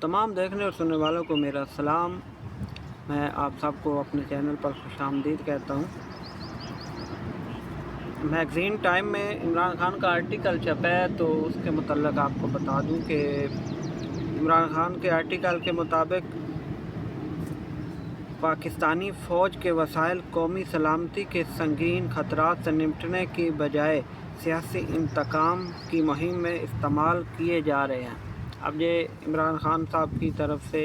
तमाम देखने और सुनने वालों को मेरा सलाम। मैं आप सबको अपने चैनल पर खुशामदीद कहता हूँ। मैगज़ीन टाइम में इमरान खान का आर्टिकल छपा है, तो उसके मतलब आपको बता दूँ कि इमरान खान के आर्टिकल के मुताबिक पाकिस्तानी फ़ौज के वसाइल कौमी सलामती के संगीन ख़तरात से निपटने की बजाय सियासी इंतकाम की मुहिम में इस्तेमाल किए जा रहे हैं। अब ये इमरान खान साहब की तरफ से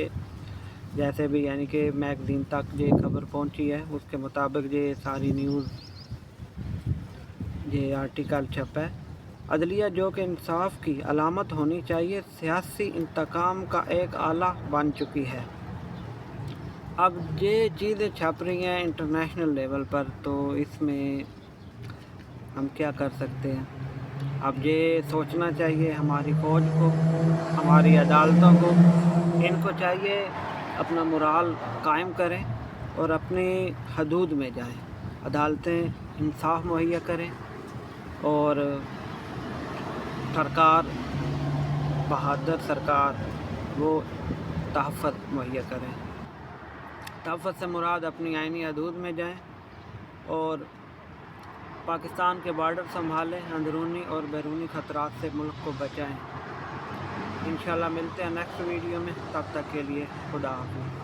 जैसे भी यानी कि मैगज़ीन तक ये खबर पहुंची है, उसके मुताबिक ये सारी न्यूज़ ये आर्टिकल छपा है। अदलिया जो कि इंसाफ की अलामत होनी चाहिए, सियासी इंतकाम का एक आला बन चुकी है। अब ये चीज़ें छप रही हैं इंटरनेशनल लेवल पर, तो इसमें हम क्या कर सकते हैं। अब ये सोचना चाहिए हमारी फ़ौज को, हमारी अदालतों को, इनको चाहिए अपना मोराल कायम करें और अपनी हदूद में जाएं। अदालतें इंसाफ मुहैया करें और सरकार, बहादुर सरकार, वो तहफ़्फ़ुज़ मुहैया करें। तहफ़्फ़ुज़ से मुराद अपनी आईनी हदूद में जाएं और पाकिस्तान के बॉर्डर संभालें, अंदरूनी और बैरूनी ख़तरात से मुल्क को बचाएं। इंशाल्लाह मिलते हैं नेक्स्ट वीडियो में, तब तक के लिए खुदा हाफ़िज़।